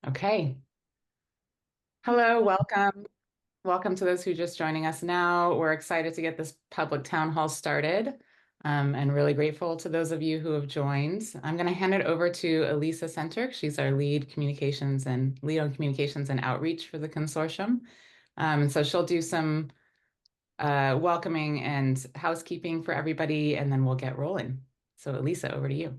Okay. Hello, welcome. Welcome to those who are just joining us now. We're excited to get this public town hall started, and really grateful to those of you who have joined. I'm going to hand it over to Elisa Centric. She's our lead on communications and outreach for the consortium. And so she'll do some welcoming and housekeeping for everybody, and then we'll get rolling. So Elisa, over to you.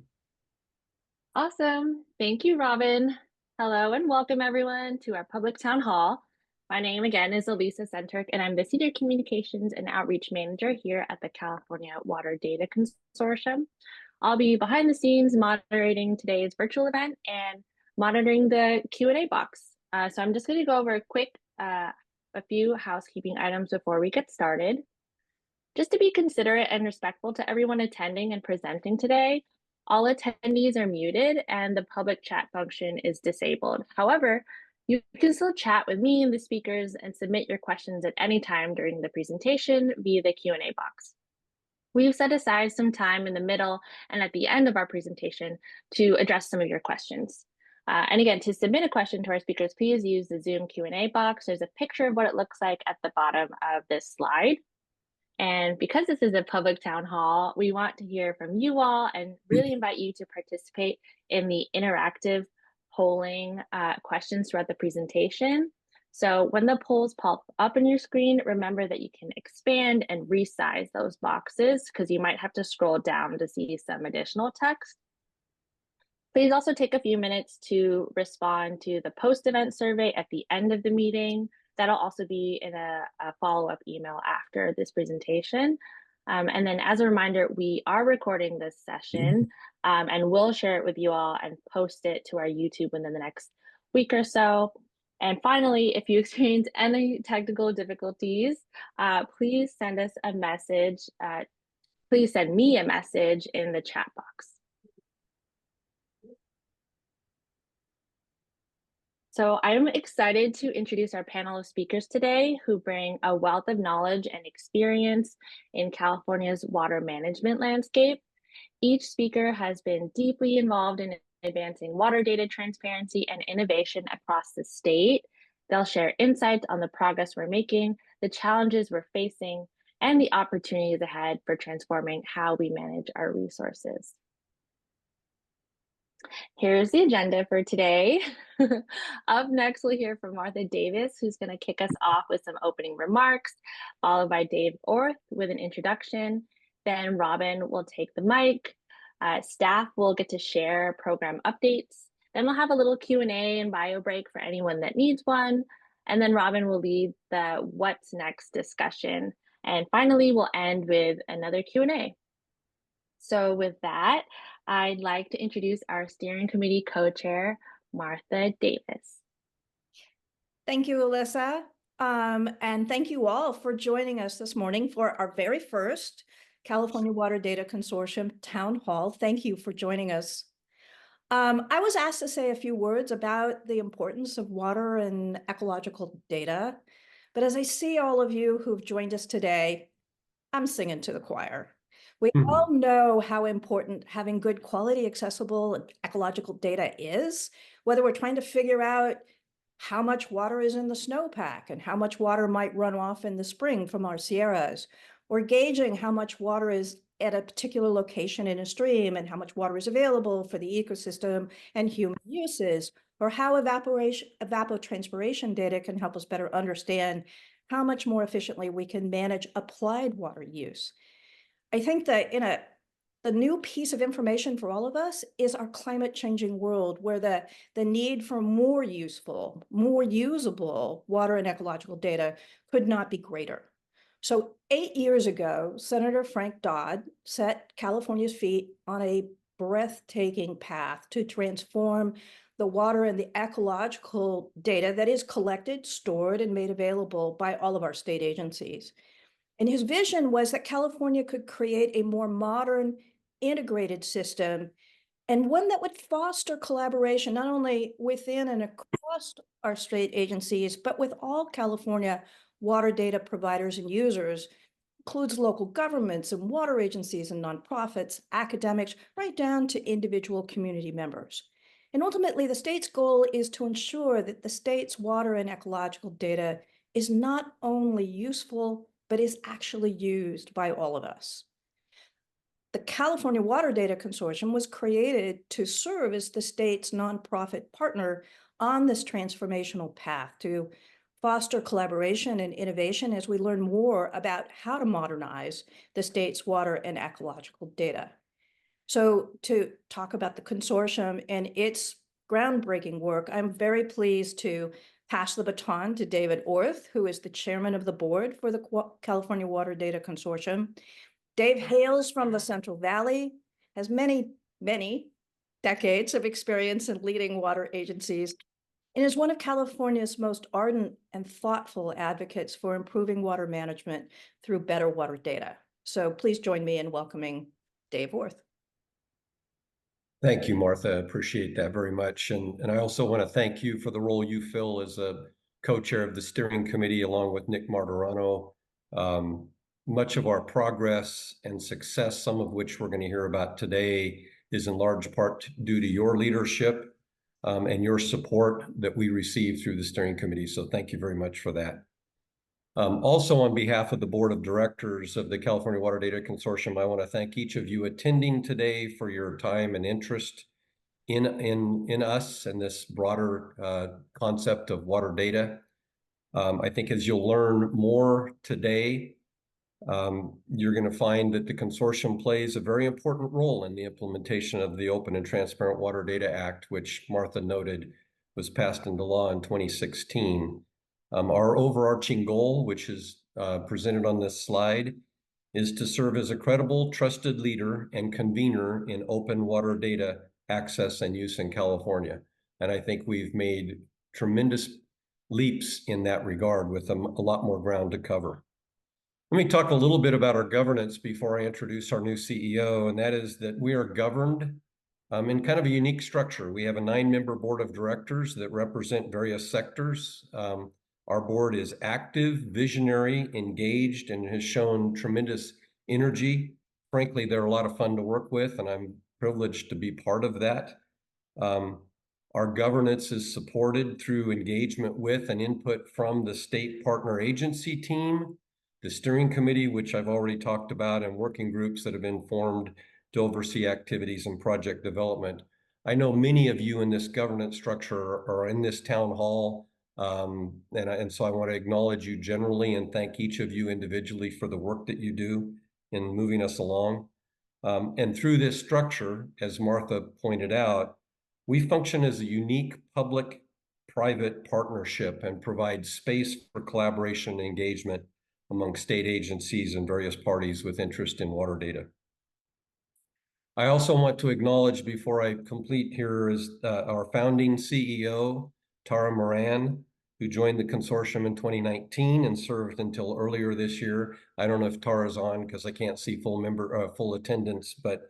Awesome. Thank you, Robyn. Hello and welcome everyone to our public town hall. My name again is Elisa Centric, and I'm the Senior Communications and Outreach Manager here at the California Water Data Consortium. I'll be behind the scenes moderating today's virtual event and monitoring the Q&A box. So I'm just going to go over a few housekeeping items before we get started. Just to be considerate and respectful to everyone attending and presenting today, all attendees are muted and the public chat function is disabled. However, you can still chat with me and the speakers and submit your questions at any time during the presentation via the Q&A box. We've set aside some time in the middle and at the end of our presentation to address some of your questions. And again, to submit a question to our speakers, please use the Zoom Q&A box. There's a picture of what it looks like at the bottom of this slide. And because this is a public town hall, we want to hear from you all and really invite you to participate in the interactive polling questions throughout the presentation. So when the polls pop up on your screen, remember that you can expand and resize those boxes because you might have to scroll down to see some additional text. Please also take a few minutes to respond to the post-event survey at the end of the meeting. That'll also be in a follow-up email after this presentation. And then as a reminder, we are recording this session and we'll share it with you all and post it to our YouTube within the next week or so. And finally, if you experience any technical difficulties, please send us a message. Please send me a message in the chat box. So I'm excited to introduce our panel of speakers today who bring a wealth of knowledge and experience in California's water management landscape. Each speaker has been deeply involved in advancing water data transparency and innovation across the state. They'll share insights on the progress we're making, the challenges we're facing, and the opportunities ahead for transforming how we manage our resources. Here's the agenda for today. Up next, we'll hear from Martha Davis, who's going to kick us off with some opening remarks, followed by Dave Orth with an introduction. Then Robyn will take the mic. Staff will get to share program updates. Then we'll have a little Q&A and bio break for anyone that needs one. And then Robyn will lead the what's next discussion. And finally, we'll end with another Q&A. So with that, I'd like to introduce our steering committee co-chair, Martha Davis. Thank you, Alyssa. And thank you all for joining us this morning for our very first California Water Data Consortium Town Hall. Thank you for joining us. I was asked to say a few words about the importance of water and ecological data, but as I see all of you who've joined us today, I'm singing to the choir. We all know how important having good quality, accessible, and ecological data is, whether we're trying to figure out how much water is in the snowpack and how much water might run off in the spring from our sierras, or gauging how much water is at a particular location in a stream and how much water is available for the ecosystem and human uses, or how evapotranspiration data can help us better understand how much more efficiently we can manage applied water use. I think that the new piece of information for all of us is our climate changing world, where the need for more useful, more usable water and ecological data could not be greater. So 8 years ago, Senator Frank Dodd set California's feet on a breathtaking path to transform the water and the ecological data that is collected, stored, and made available by all of our state agencies. And his vision was that California could create a more modern, integrated system, and one that would foster collaboration, not only within and across our state agencies, but with all California water data providers and users, includes local governments and water agencies and nonprofits, academics, right down to individual community members. And ultimately, the state's goal is to ensure that the state's water and ecological data is not only useful, but is actually used by all of us. The California Water Data Consortium was created to serve as the state's nonprofit partner on this transformational path to foster collaboration and innovation as we learn more about how to modernize the state's water and ecological data. So to talk about the consortium and its groundbreaking work, I'm very pleased to pass the baton to David Orth, who is the chairman of the board for the California Water Data Consortium. Dave hails from the Central Valley, has many, many decades of experience in leading water agencies, and is one of California's most ardent and thoughtful advocates for improving water management through better water data. So please join me in welcoming Dave Orth. Thank you, Martha. I appreciate that very much. And I also want to thank you for the role you fill as a co-chair of the steering committee, along with Nick Martirano. Much of our progress and success, some of which we're going to hear about today, is in large part due to your leadership and your support that we receive through the steering committee. So thank you very much for that. Also, on behalf of the board of directors of the California Water Data Consortium, I want to thank each of you attending today for your time and interest in us and this broader concept of water data. I think as you'll learn more today, you're going to find that the consortium plays a very important role in the implementation of the Open and Transparent Water Data Act, which Martha noted was passed into law in 2016. Our overarching goal, which is presented on this slide, is to serve as a credible, trusted leader and convener in open water data access and use in California. And I think we've made tremendous leaps in that regard with a lot more ground to cover. Let me talk a little bit about our governance before I introduce our new CEO, and that is that we are governed in kind of a unique structure. We have a 9-member board of directors that represent various sectors. Our board is active, visionary, engaged, and has shown tremendous energy. Frankly, they're a lot of fun to work with, and I'm privileged to be part of that. Our governance is supported through engagement with and input from the state partner agency team, the steering committee, which I've already talked about, and working groups that have been formed to oversee activities and project development. I know many of you in this governance structure are in this town hall. And so I want to acknowledge you generally and thank each of you individually for the work that you do in moving us along. And through this structure, as Martha pointed out, we function as a unique public-private partnership and provide space for collaboration and engagement among state agencies and various parties with interest in water data. I also want to acknowledge before I complete here is our founding CEO, Tara Moran, who joined the consortium in 2019 and served until earlier this year. I don't know if Tara's on because I can't see full attendance, but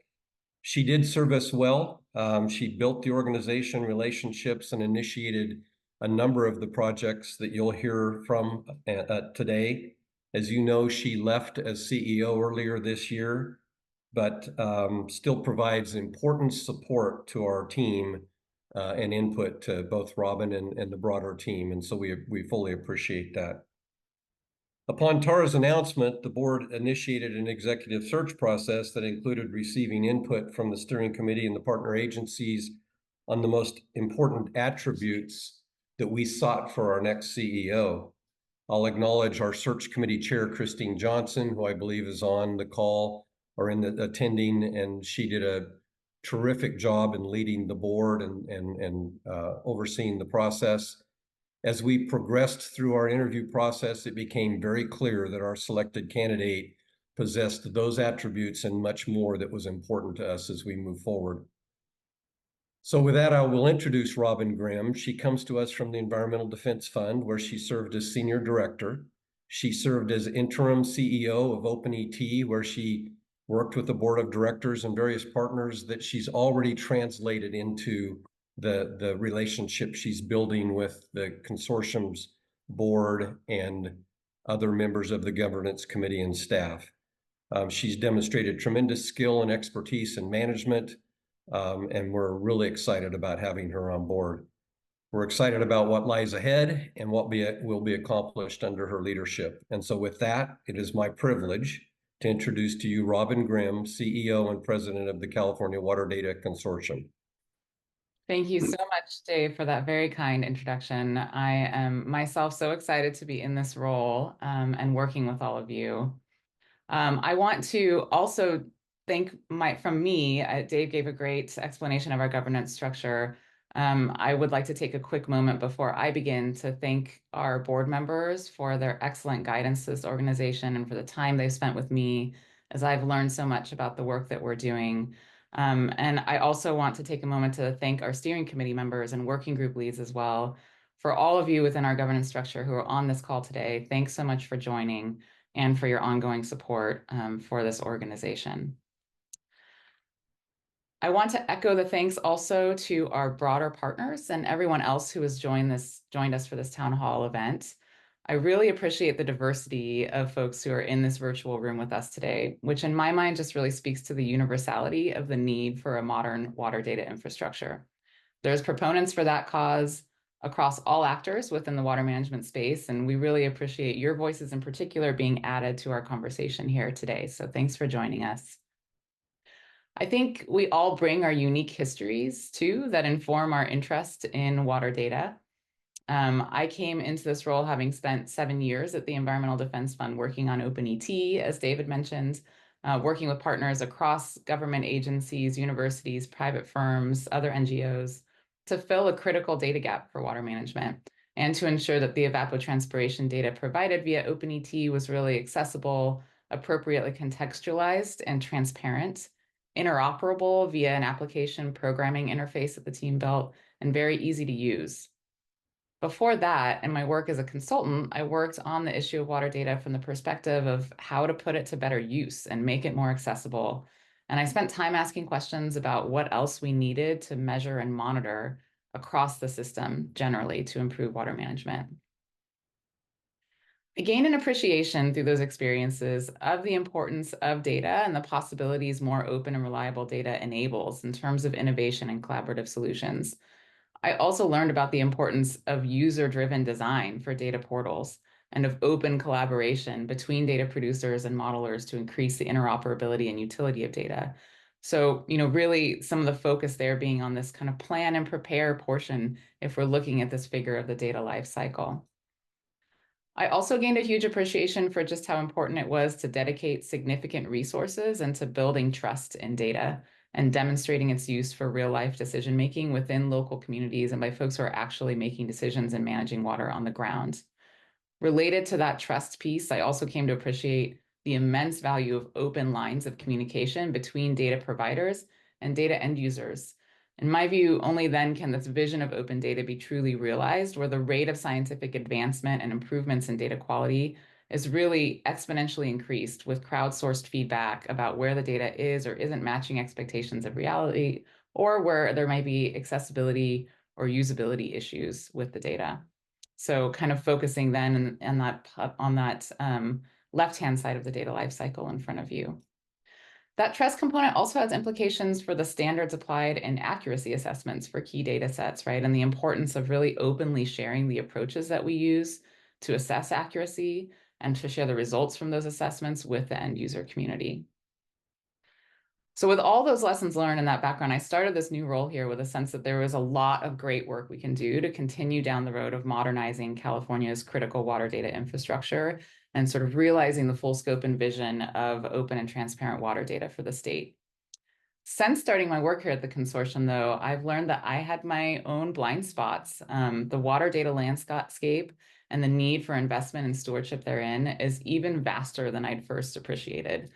she did serve us well. She built the organization, relationships, and initiated a number of the projects that you'll hear from today. As you know, she left as CEO earlier this year, but still provides important support to our team and input to both Robyn and the broader team. And so we fully appreciate that. Upon Tara's announcement, the board initiated an executive search process that included receiving input from the steering committee and the partner agencies on the most important attributes that we sought for our next CEO. I'll acknowledge our search committee chair, Christine Johnson, who I believe is on the call or attending, and she did a terrific job in leading the board and overseeing the process. As we progressed through our interview process, it became very clear that our selected candidate possessed those attributes and much more that was important to us as we move forward. So with that, I will introduce Robyn Grimm. She comes to us from the Environmental Defense Fund, where she served as senior director. She served as interim CEO of OpenET, where she worked with the board of directors and various partners that she's already translated into the relationship she's building with the consortium's board and other members of the governance committee and staff. She's demonstrated tremendous skill and expertise in management, and we're really excited about having her on board. We're excited about what lies ahead and what will be accomplished under her leadership. And so with that, it is my privilege to introduce to you Robyn Grimm, CEO and President of the California Water Data Consortium. Thank you so much, Dave, for that very kind introduction. I am myself so excited to be in this role and working with all of you. I want to also thank Dave gave a great explanation of our governance structure. I would like to take a quick moment before I begin to thank our board members for their excellent guidance to this organization and for the time they've spent with me as I've learned so much about the work that we're doing. And I also want to take a moment to thank our steering committee members and working group leads as well. For all of you within our governance structure who are on this call today, thanks so much for joining and for your ongoing support for this organization. I want to echo the thanks also to our broader partners and everyone else who has joined us for this town hall event. I really appreciate the diversity of folks who are in this virtual room with us today, which in my mind just really speaks to the universality of the need for a modern water data infrastructure. There's proponents for that cause across all actors within the water management space, and we really appreciate your voices in particular being added to our conversation here today. So thanks for joining us. I think we all bring our unique histories too that inform our interest in water data. I came into this role having spent 7 years at the Environmental Defense Fund working on OpenET, as David mentioned, working with partners across government agencies, universities, private firms, other NGOs, to fill a critical data gap for water management and to ensure that the evapotranspiration data provided via OpenET was really accessible, appropriately contextualized, and transparent, interoperable via an application programming interface that the team built, and very easy to use. Before that, in my work as a consultant, I worked on the issue of water data from the perspective of how to put it to better use and make it more accessible. And I spent time asking questions about what else we needed to measure and monitor across the system generally to improve water management. I gained an appreciation through those experiences of the importance of data and the possibilities more open and reliable data enables in terms of innovation and collaborative solutions. I also learned about the importance of user-driven design for data portals and of open collaboration between data producers and modelers to increase the interoperability and utility of data. So, really some of the focus there being on this kind of plan and prepare portion if we're looking at this figure of the data life cycle. I also gained a huge appreciation for just how important it was to dedicate significant resources into building trust in data and demonstrating its use for real-life decision-making within local communities and by folks who are actually making decisions and managing water on the ground. Related to that trust piece, I also came to appreciate the immense value of open lines of communication between data providers and data end users. In my view, only then can this vision of open data be truly realized, where the rate of scientific advancement and improvements in data quality is really exponentially increased with crowdsourced feedback about where the data is or isn't matching expectations of reality, or where there might be accessibility or usability issues with the data. So kind of focusing then on that left-hand side of the data lifecycle in front of you. That trust component also has implications for the standards applied and accuracy assessments for key data sets, right? And the importance of really openly sharing the approaches that we use to assess accuracy and to share the results from those assessments with the end user community. So with all those lessons learned in that background, I started this new role here with a sense that there was a lot of great work we can do to continue down the road of modernizing California's critical water data infrastructure and sort of realizing the full scope and vision of open and transparent water data for the state. Since starting my work here at the consortium, though, I've learned that I had my own blind spots. The water data landscape and the need for investment and stewardship therein is even vaster than I'd first appreciated.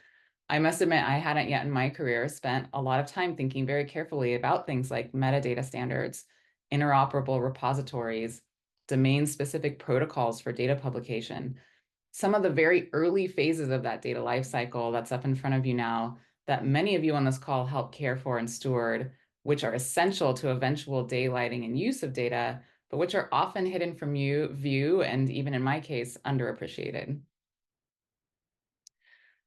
I must admit, I hadn't yet in my career spent a lot of time thinking very carefully about things like metadata standards, interoperable repositories, domain-specific protocols for data publication. Some of the very early phases of that data lifecycle that's up in front of you now that many of you on this call help care for and steward, which are essential to eventual daylighting and use of data, but which are often hidden from view and even in my case, underappreciated.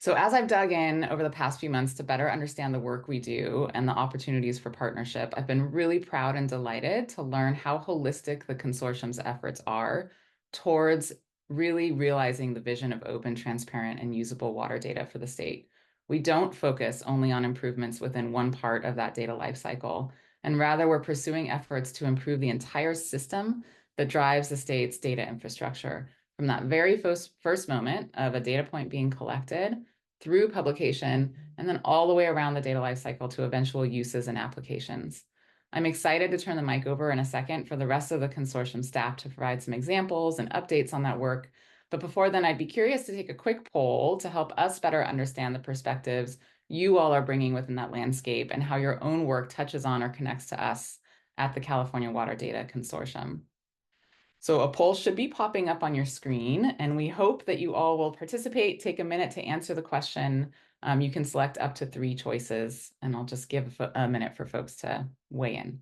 So as I've dug in over the past few months to better understand the work we do and the opportunities for partnership, I've been really proud and delighted to learn how holistic the consortium's efforts are towards really realizing the vision of open, transparent, and usable water data for the state. We don't focus only on improvements within one part of that data lifecycle, and rather we're pursuing efforts to improve the entire system that drives the state's data infrastructure from that very first moment of a data point being collected through publication, and then all the way around the data lifecycle to eventual uses and applications. I'm excited to turn the mic over in a second for the rest of the consortium staff to provide some examples and updates on that work. But before then, I'd be curious to take a quick poll to help us better understand the perspectives you all are bringing within that landscape and how your own work touches on or connects to us at the California Water Data Consortium. So a poll should be popping up on your screen, and we hope that you all will participate, take a minute to answer the question. You can select up to 3 choices, and I'll just give a minute for folks to weigh in.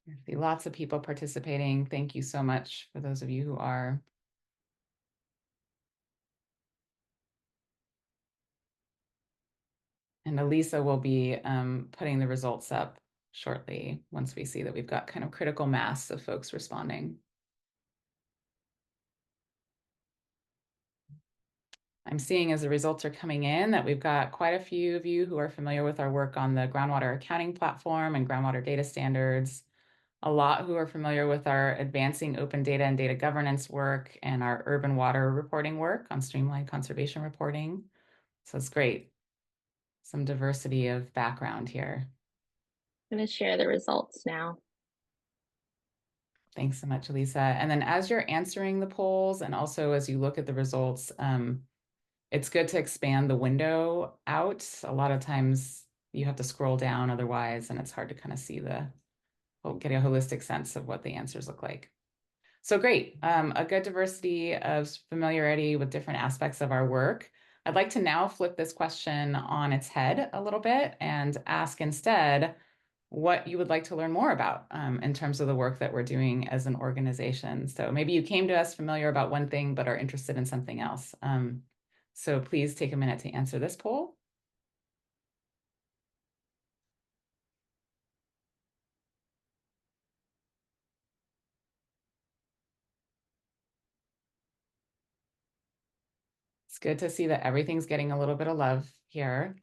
I see lots of people participating. Thank you so much for those of you who are. And Elisa will be putting the results up shortly once we see that we've got kind of critical mass of folks responding. I'm seeing as the results are coming in that we've got quite a few of you who are familiar with our work on the Groundwater Accounting Platform and groundwater data standards, a lot who are familiar with our advancing open data and data governance work and our urban water reporting work on streamlined conservation reporting. So it's great. Some diversity of background here. I'm going to share the results now. Thanks so much, Lisa. And then as you're answering the polls and also as you look at the results, it's good to expand the window out. A lot of times you have to scroll down otherwise, and it's hard to kind of see get a holistic sense of what the answers look like. So great, a good diversity of familiarity with different aspects of our work. I'd like to now flip this question on its head a little bit and ask instead what you would like to learn more about in terms of the work that we're doing as an organization. So maybe you came to us familiar about one thing, but are interested in something else. So please take a minute to answer this poll. It's good to see that everything's getting a little bit of love here.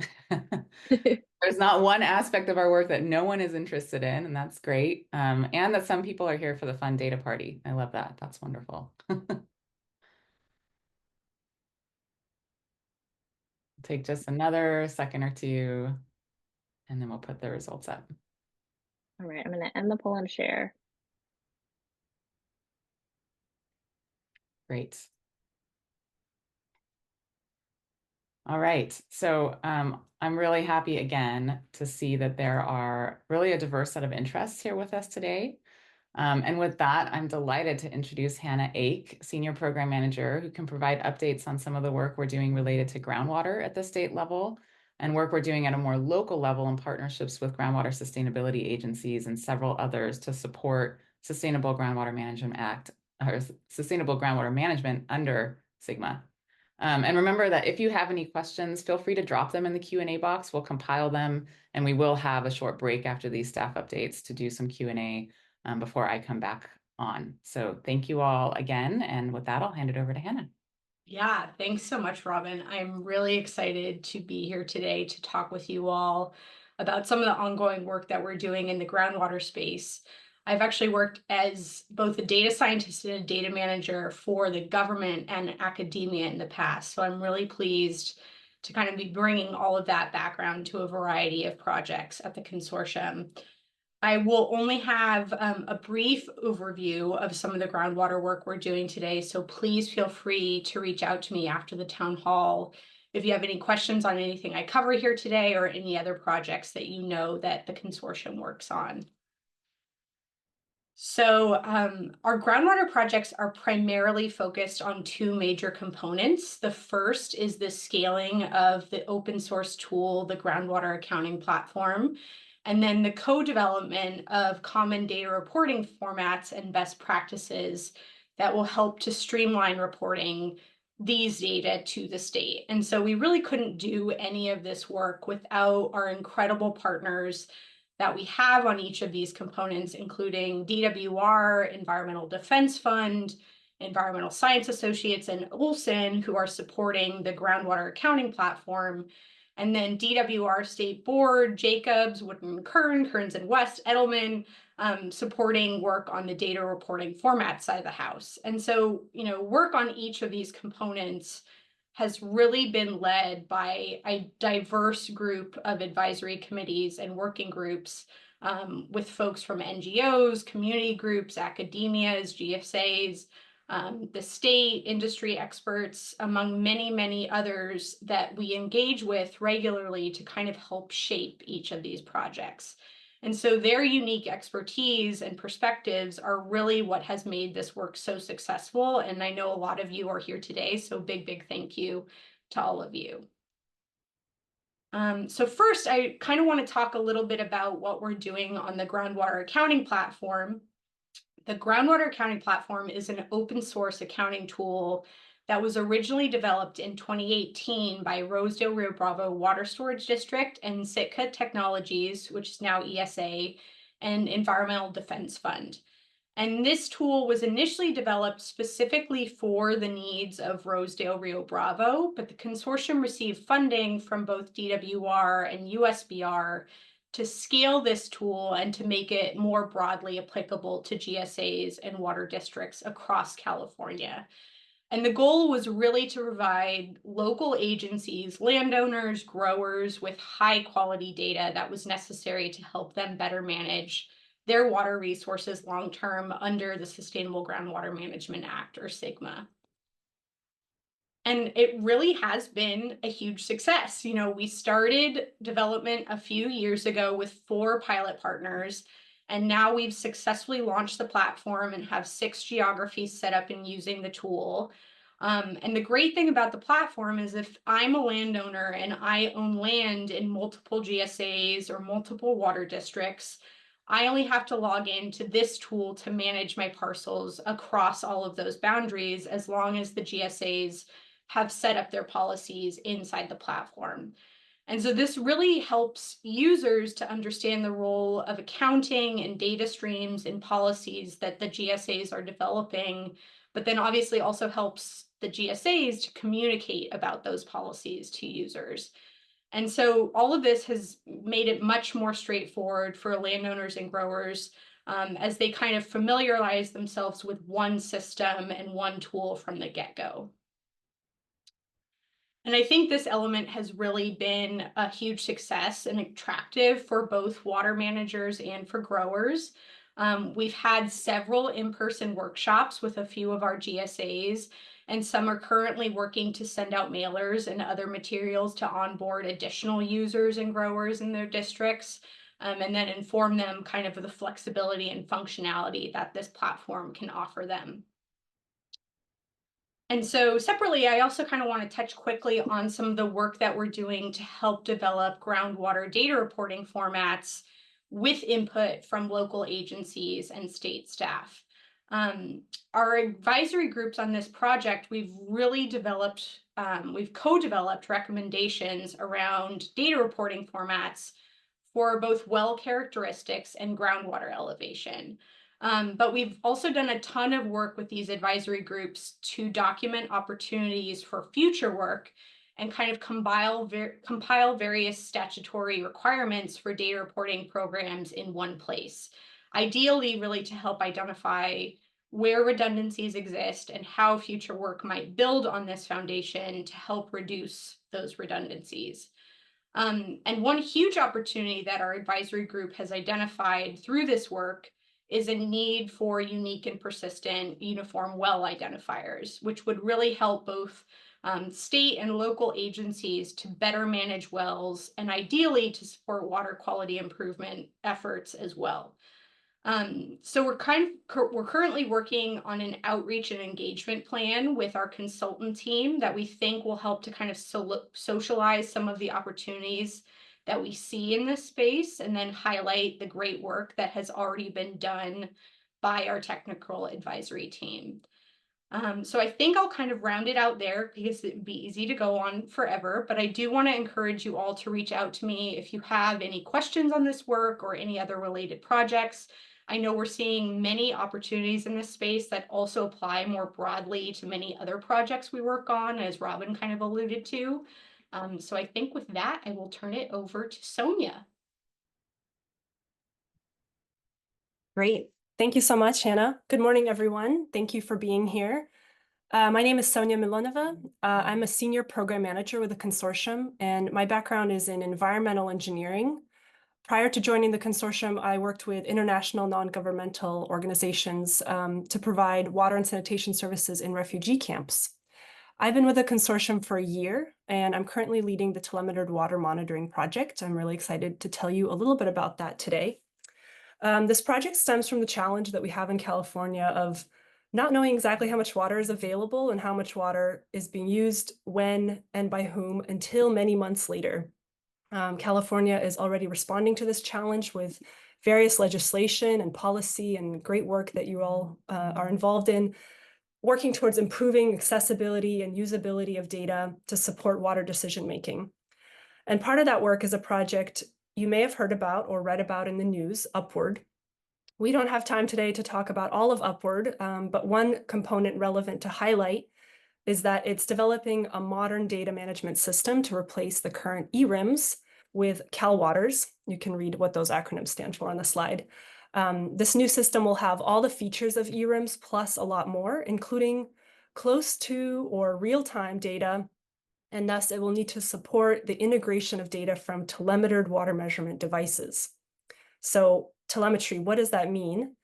There's not one aspect of our work that no one is interested in, and that's great. And that some people are here for the fun data party. I love that. That's wonderful. Take just another second or two, and then we'll put the results up. All right, I'm going to end the poll and share. Great. All right, so I'm really happy again to see that there are really a diverse set of interests here with us today. And with that, I'm delighted to introduce Hannah Ake, Senior Program Manager, who can provide updates on some of the work we're doing related to groundwater at the state level and work we're doing at a more local level in partnerships with groundwater sustainability agencies and several others to support Sustainable Groundwater Management Act, or Sustainable Groundwater Management under SGMA. And remember that if you have any questions, feel free to drop them in the Q&A box. We'll compile them, and we will have a short break after these staff updates to do some Q&A before I come back on. So thank you all again. And with that, I'll hand it over to Hannah. Yeah, thanks so much, Robyn. I'm really excited to be here today to talk with you all about some of the ongoing work that we're doing in the groundwater space. I've actually worked as both a data scientist and a data manager for the government and academia in the past. So I'm really pleased to kind of be bringing all of that background to a variety of projects at the consortium. I will only have a brief overview of some of the groundwater work we're doing today, so please feel free to reach out to me after the town hall if you have any questions on anything I cover here today or any other projects that you know that the consortium works on. So our groundwater projects are primarily focused on 2 major components. The first is the scaling of the open source tool, the Groundwater Accounting Platform, and then the co-development of common data reporting formats and best practices that will help to streamline reporting these data to the state. And so we really couldn't do any of this work without our incredible partners that we have on each of these components, including DWR, Environmental Defense Fund, Environmental Science Associates, and Olson, who are supporting the Groundwater Accounting Platform, and then DWR State Board, Jacobs, Woodland Kearns and West, Edelman, supporting work on the data reporting format side of the house. And so, work on each of these components has really been led by a diverse group of advisory committees and working groups, with folks from NGOs, community groups, academias, GSAs, the state, industry experts, among many, many others that we engage with regularly to kind of help shape each of these projects. And so their unique expertise and perspectives are really what has made this work so successful. And I know a lot of you are here today, so big thank you to all of you. So first, I kind of want to talk a little bit about what we're doing on the Groundwater Accounting Platform. The Groundwater Accounting Platform is an open source accounting tool that was originally developed in 2018 by Rosedale Rio Bravo Water Storage District and Sitka Technologies, which is now ESA, and Environmental Defense Fund. And this tool was initially developed specifically for the needs of Rosedale Rio Bravo, but the consortium received funding from both DWR and USBR to scale this tool and to make it more broadly applicable to GSAs and water districts across California. And the goal was really to provide local agencies, landowners, growers with high quality data that was necessary to help them better manage their water resources long-term under the Sustainable Groundwater Management Act, or SGMA. And it really has been a huge success. We started development a few years ago with 4 pilot partners, and now we've successfully launched the platform and have 6 geographies set up and using the tool. And the great thing about the platform is if I'm a landowner and I own land in multiple GSAs or multiple water districts, I only have to log into this tool to manage my parcels across all of those boundaries, as long as the GSAs have set up their policies inside the platform. And so this really helps users to understand the role of accounting and data streams and policies that the GSAs are developing, but then obviously also helps the GSAs to communicate about those policies to users. And so all of this has made it much more straightforward for landowners and growers, as they kind of familiarize themselves with one system and one tool from the get-go. And I think this element has really been a huge success and attractive for both water managers and for growers. We've had several in-person workshops with a few of our GSAs, and some are currently working to send out mailers and other materials to onboard additional users and growers in their districts, and then inform them kind of the flexibility and functionality that this platform can offer them. And so separately, I also kind of want to touch quickly on some of the work that we're doing to help develop groundwater data reporting formats with input from local agencies and state staff. Our advisory groups on this project, we've really developed, we've co-developed recommendations around data reporting formats for both well characteristics and groundwater elevation. But we've also done a ton of work with these advisory groups to document opportunities for future work and kind of compile various statutory requirements for data reporting programs in one place. Ideally, really to help identify where redundancies exist and how future work might build on this foundation to help reduce those redundancies. And one huge opportunity that our advisory group has identified through this work is a need for unique and persistent uniform well identifiers, which would really help both state and local agencies to better manage wells and ideally to support water quality improvement efforts as well. So we're currently working on an outreach and engagement plan with our consultant team that we think will help to kind of socialize some of the opportunities that we see in this space, and then highlight the great work that has already been done by our technical advisory team. So I think I'll kind of round it out there because it'd be easy to go on forever, but I do want to encourage you all to reach out to me if you have any questions on this work or any other related projects. I know we're seeing many opportunities in this space that also apply more broadly to many other projects we work on, as Robyn kind of alluded to. So I think with that, I will turn it over to Sonia. Great. Thank you so much, Hannah. Good morning, everyone. Thank you for being here. My name is Sonia Milonova. I'm a senior program manager with the Consortium, and my background is in environmental engineering. Prior to joining the Consortium, I worked with international non-governmental organizations to provide water and sanitation services in refugee camps. I've been with the Consortium for a year, and I'm currently leading the telemetered water monitoring project. I'm really excited to tell you a little bit about that today. This project stems from the challenge that we have in California of not knowing exactly how much water is available and how much water is being used, when, and by whom until many months later. California is already responding to this challenge with various legislation and policy and great work that you all are involved in, working towards improving accessibility and usability of data to support water decision-making. And part of that work is a project you may have heard about or read about in the news, Upward. We don't have time today to talk about all of Upward, but one component relevant to highlight is that it's developing a modern data management system to replace the current eRIMS with CalWaters. You can read what those acronyms stand for on the slide. This new system will have all the features of eRIMS plus a lot more, including close to or real-time data, and thus it will need to support the integration of data from telemetered water measurement devices. So telemetry, what does that mean?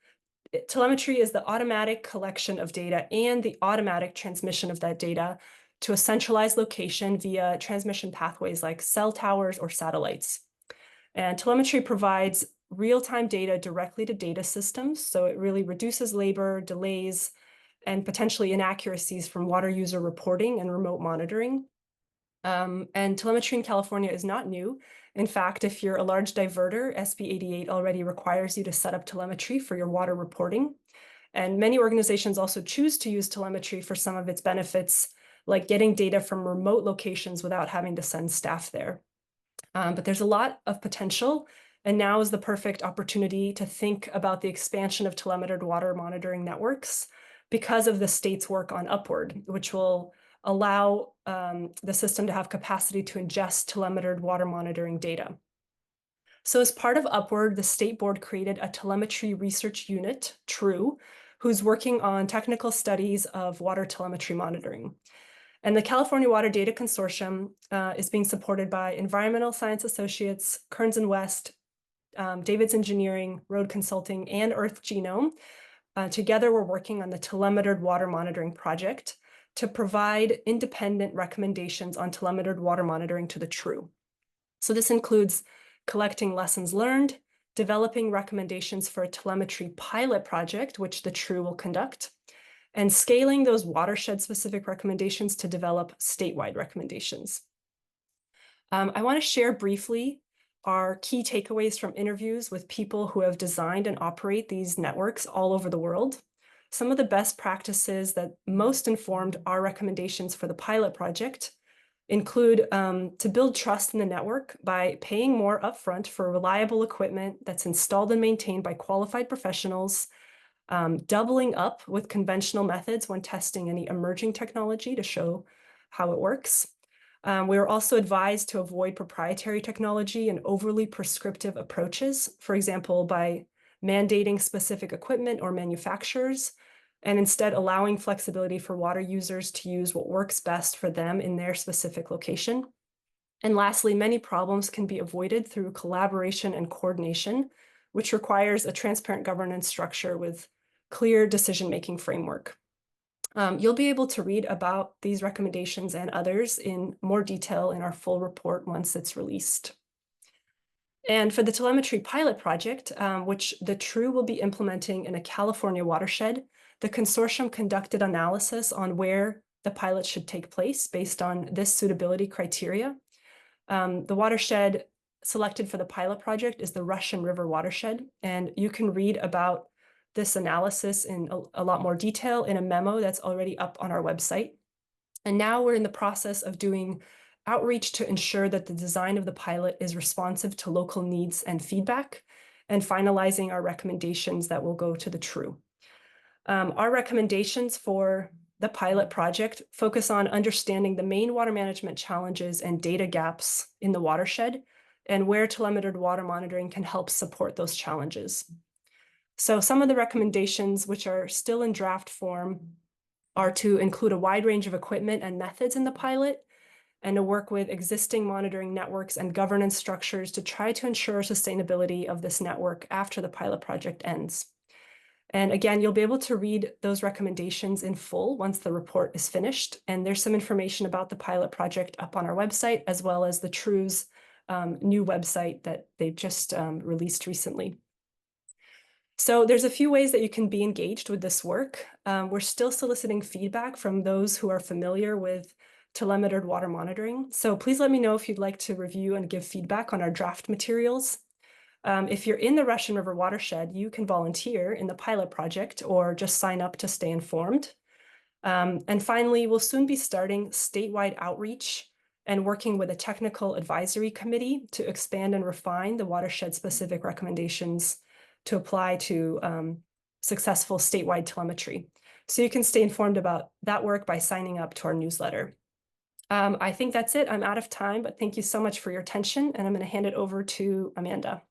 Telemetry is the automatic collection of data and the automatic transmission of that data to a centralized location via transmission pathways like cell towers or satellites. And telemetry provides real-time data directly to data systems, so it really reduces labor, delays, and potentially inaccuracies from water user reporting and remote monitoring. And telemetry in California is not new. In fact, if you're a large diverter, SB 88 already requires you to set up telemetry for your water reporting. And many organizations also choose to use telemetry for some of its benefits, like getting data from remote locations without having to send staff there. But there's a lot of potential, and now is the perfect opportunity to think about the expansion of telemetered water monitoring networks because of the state's work on Upward, which will allow the system to have capacity to ingest telemetered water monitoring data. So as part of Upward, the state board created a telemetry research unit, TRUE, who's working on technical studies of water telemetry monitoring. And the California Water Data Consortium is being supported by Environmental Science Associates, Kearns and West, David's Engineering, Road Consulting, and Earth Genome. Together, we're working on the telemetered water monitoring project to provide independent recommendations on telemetered water monitoring to the TRUE. So this includes collecting lessons learned, developing recommendations for a telemetry pilot project, which the TRUE will conduct, and scaling those watershed-specific recommendations to develop statewide recommendations. I want to share briefly our key takeaways from interviews with people who have designed and operate these networks all over the world. Some of the best practices that most informed our recommendations for the pilot project include to build trust in the network by paying more upfront for reliable equipment that's installed and maintained by qualified professionals, doubling up with conventional methods when testing any emerging technology to show how it works. We were also advised to avoid proprietary technology and overly prescriptive approaches, for example, by mandating specific equipment or manufacturers, and instead allowing flexibility for water users to use what works best for them in their specific location. And lastly, many problems can be avoided through collaboration and coordination, which requires a transparent governance structure with clear decision-making framework. You'll be able to read about these recommendations and others in more detail in our full report once it's released. And for the telemetry pilot project, which the TRUE will be implementing in a California watershed, the consortium conducted analysis on where the pilot should take place based on this suitability criteria. The watershed selected for the pilot project is the Russian River watershed, and you can read about this analysis in a lot more detail in a memo that's already up on our website. And now we're in the process of doing outreach to ensure that the design of the pilot is responsive to local needs and feedback, and finalizing our recommendations that will go to the TRU. Our recommendations for the pilot project focus on understanding the main water management challenges and data gaps in the watershed, and where telemetered water monitoring can help support those challenges. So some of the recommendations, which are still in draft form, are to include a wide range of equipment and methods in the pilot, and to work with existing monitoring networks and governance structures to try to ensure sustainability of this network after the pilot project ends. And again, you'll be able to read those recommendations in full once the report is finished. And there's some information about the pilot project up on our website, as well as the TRU's new website that they've just released recently. So there's a few ways that you can be engaged with this work. We're still soliciting feedback from those who are familiar with telemetered water monitoring. So please let me know if you'd like to review and give feedback on our draft materials. If you're in the Russian River watershed, you can volunteer in the pilot project or just sign up to stay informed. And finally, we'll soon be starting statewide outreach and working with a technical advisory committee to expand and refine the watershed-specific recommendations to apply to successful statewide telemetry. So you can stay informed about that work by signing up to our newsletter. I think that's it. I'm out of time, but thank you so much for your attention, and I'm going to hand it over to Amanda.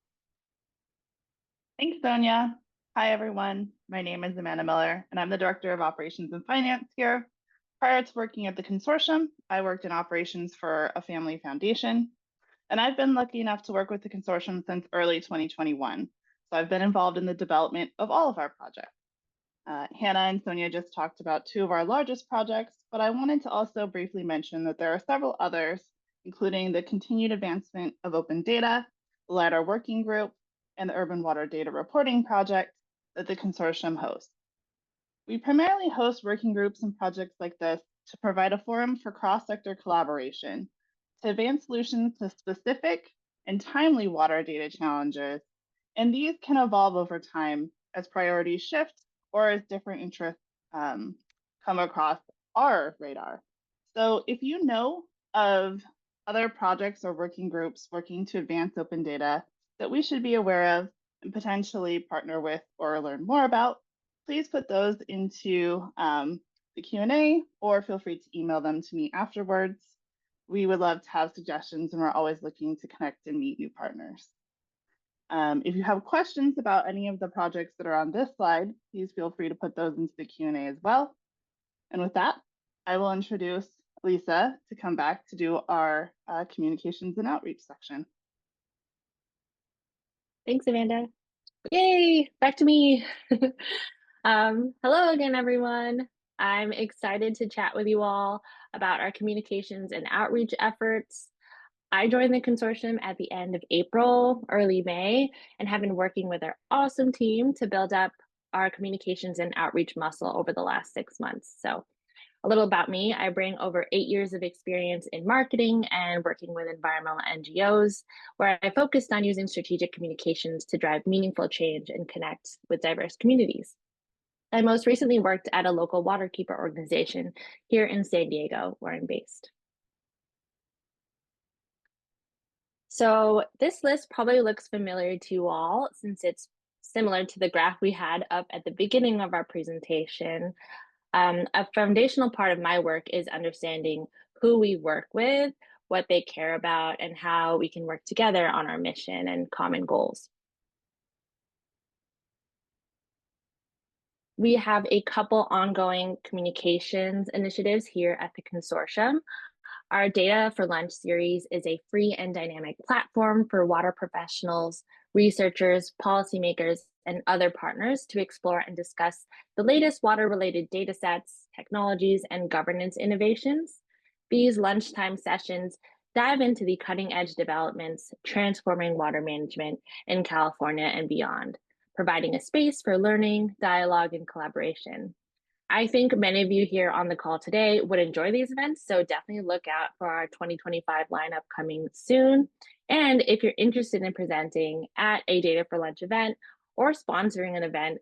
Thanks, Sonia. Hi, everyone. My name is Amanda Miller, and I'm the Director of Operations and Finance here. Prior to working at the Consortium, I worked in operations for a family foundation, and I've been lucky enough to work with the Consortium since early 2021. So I've been involved in the development of all of our projects. Hannah and Sonia just talked about two of our largest projects, but I wanted to also briefly mention that there are several others, including the continued advancement of open data, the LiDAR working group, and the Urban Water Data Reporting Project that the Consortium hosts. We primarily host working groups and projects like this to provide a forum for cross-sector collaboration to advance solutions to specific and timely water data challenges, and these can evolve over time as priorities shift or as different interests come across our radar. So if you know of other projects or working groups working to advance open data that we should be aware of and potentially partner with or learn more about, please put those into the Q&A or feel free to email them to me afterwards. We would love to have suggestions, and we're always looking to connect and meet new partners. If you have questions about any of the projects that are on this slide, please feel free to put those into the Q&A as well. And with that, I will introduce Lisa to come back to do our communications and outreach section. Thanks, Amanda. Yay, back to me. Hello again, everyone. I'm excited to chat with you all about our communications and outreach efforts. I joined the consortium at the end of April, early May, and have been working with our awesome team to build up our communications and outreach muscle over the last 6 months. So a little about me, I bring over 8 years of experience in marketing and working with environmental NGOs, where I focused on using strategic communications to drive meaningful change and connect with diverse communities. I most recently worked at a local waterkeeper organization here in San Diego, where I'm based. So this list probably looks familiar to you all, since it's similar to the graph we had up at the beginning of our presentation. A foundational part of my work is understanding who we work with, what they care about, and how we can work together on our mission and common goals. We have a couple ongoing communications initiatives here at the consortium. Our Data for Lunch series is a free and dynamic platform for water professionals, researchers, policymakers, and other partners to explore and discuss the latest water-related data sets, technologies, and governance innovations. These lunchtime sessions dive into the cutting-edge developments transforming water management in California and beyond, providing a space for learning, dialogue, and collaboration. I think many of you here on the call today would enjoy these events, so definitely look out for our 2025 lineup coming soon. And if you're interested in presenting at a Data for Lunch event or sponsoring an event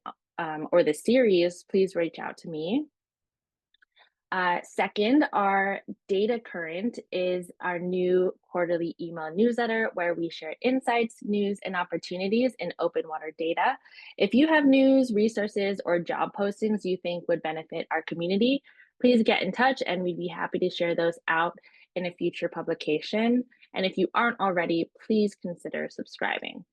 or the series, please reach out to me. Second, our Data Current is our new quarterly email newsletter where we share insights, news, and opportunities in open water data. If you have news, resources, or job postings you think would benefit our community, please get in touch and we'd be happy to share those out in a future publication. And if you aren't already, please consider subscribing.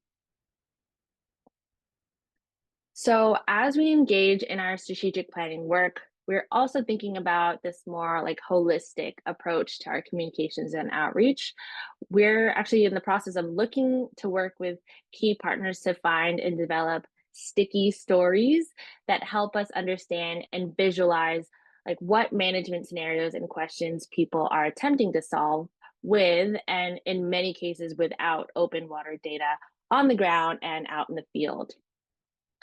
So as we engage in our strategic planning work, we're also thinking about this more like holistic approach to our communications and outreach. We're actually in the process of looking to work with key partners to find and develop sticky stories that help us understand and visualize like what management scenarios and questions people are attempting to solve with, and in many cases without, open water data on the ground and out in the field.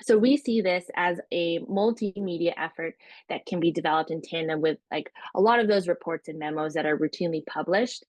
So we see this as a multimedia effort that can be developed in tandem with like a lot of those reports and memos that are routinely published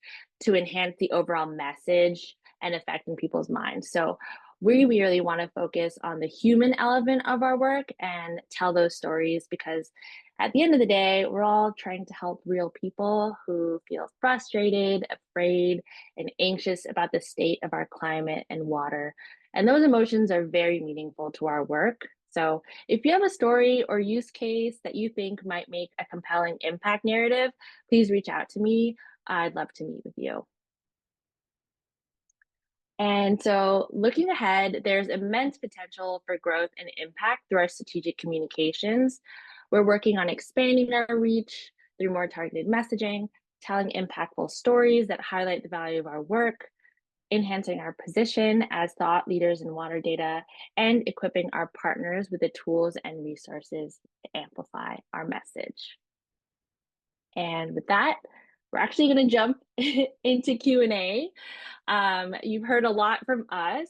to enhance the overall message and effect in people's minds. So we really want to focus on the human element of our work and tell those stories, because at the end of the day, we're all trying to help real people who feel frustrated, afraid, and anxious about the state of our climate and water. And those emotions are very meaningful to our work. So if you have a story or use case that you think might make a compelling impact narrative, please reach out to me. I'd love to meet with you. And so looking ahead, there's immense potential for growth and impact through our strategic communications. We're working on expanding our reach through more targeted messaging, telling impactful stories that highlight the value of our work, enhancing our position as thought leaders in water data, and equipping our partners with the tools and resources to amplify our message. And with that, we're actually going to jump into Q&A. You've heard a lot from us,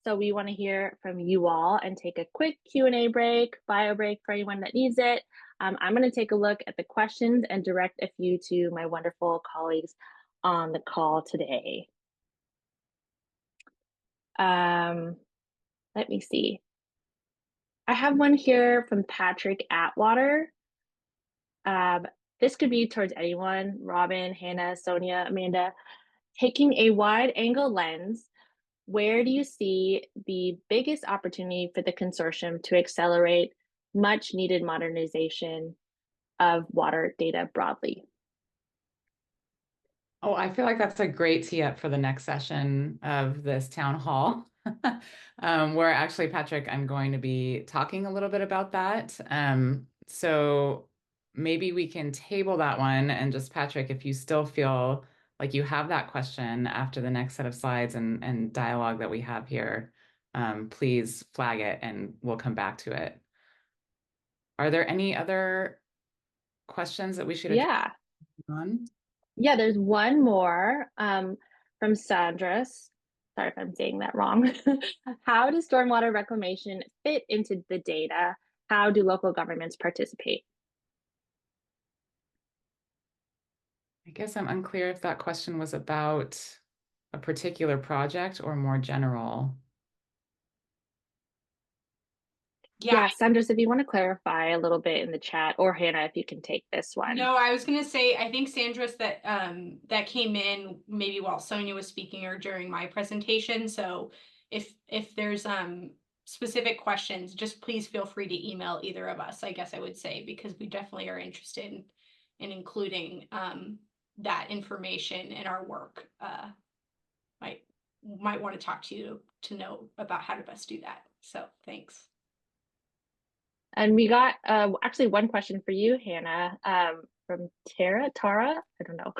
so we want to hear from you all and take a quick Q&A break, bio break for anyone that needs it. I'm going to take a look at the questions and direct a few to my wonderful colleagues on the call today. Let me see. I have one here from Patrick Atwater. This could be towards anyone, Robyn, Hannah, Sonia, Amanda. Taking a wide angle lens, where do you see the biggest opportunity for the consortium to accelerate much needed modernization of water data broadly? Oh, I feel like that's a great tee up for the next session of this town hall. Where actually, Patrick, I'm going to be talking a little bit about that. So maybe we can table that one, and just, Patrick, if you still feel like you have that question after the next set of slides and dialogue that we have here, please flag it and we'll come back to it. Are there any other questions that we should address on? Yeah, there's one more from Sandra's. Sorry if I'm saying that wrong. How does stormwater reclamation fit into the data? How do local governments participate? I guess I'm unclear if that question was about a particular project or more general. Yeah, Sandras, if you want to clarify a little bit in the chat, or Hannah, if you can take this one. No, I was going to say, I think Sandra's that that came in maybe while Sonia was speaking or during my presentation. So if there's specific questions, just please feel free to email either of us, I guess I would say, because we definitely are interested in including that information in our work. Might want to talk to you to know about how to best do that. So thanks. And we got actually one question for you, Hannah, from Tara, I don't know.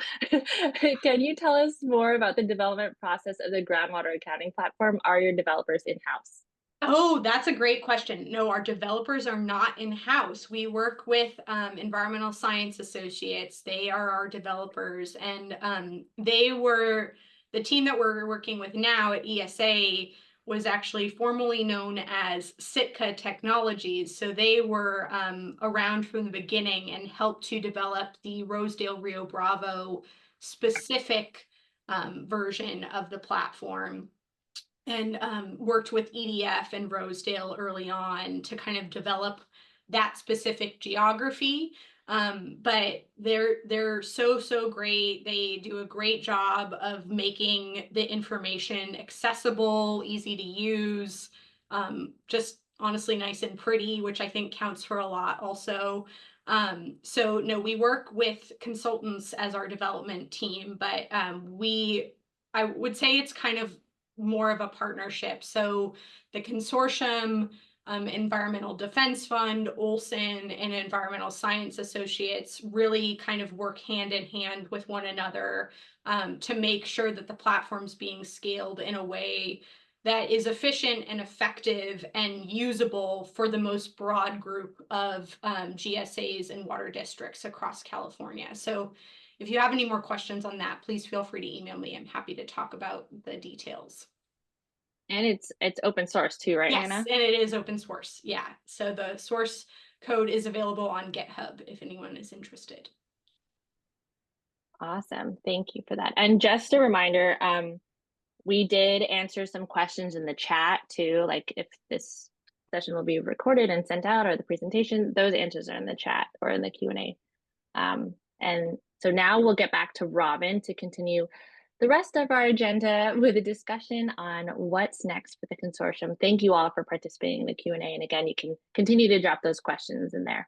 Can you tell us more about the development process of the Groundwater Accounting Platform? Are your developers in-house? Oh, that's a great question. No, our developers are not in-house. We work with environmental science associates. They are our developers, and they were the team that we're working with now at ESA was actually formerly known as Sitka Technologies. So they were around from the beginning and helped to develop the Rosedale Rio Bravo specific version of the platform, and worked with EDF and Rosedale early on to kind of develop that specific geography. But they're so great. They do a great job of making the information accessible, easy to use, just honestly nice and pretty, which I think counts for a lot also. So no, we work with consultants as our development team, but I would say it's kind of more of a partnership. So the consortium, Environmental Defense Fund, Olson, and Environmental Science Associates really kind of work hand in hand with one another to make sure that the platform's being scaled in a way that is efficient and effective and usable for the most broad group of GSAs and water districts across California. So if you have any more questions on that, please feel free to email me. I'm happy to talk about the details. And it's open source too, right, Yes, Hannah? and it is open source. Yeah. So the source code is available on GitHub if anyone is interested. Awesome. Thank you for that. And just a reminder, we did answer some questions in the chat too, like if this session will be recorded and sent out or the presentation, those answers are in the chat or in the Q&A. And so now we'll get back to Robyn to continue the rest of our agenda with a discussion on what's next for the consortium. Thank you all for participating in the Q&A. And again, you can continue to drop those questions in there.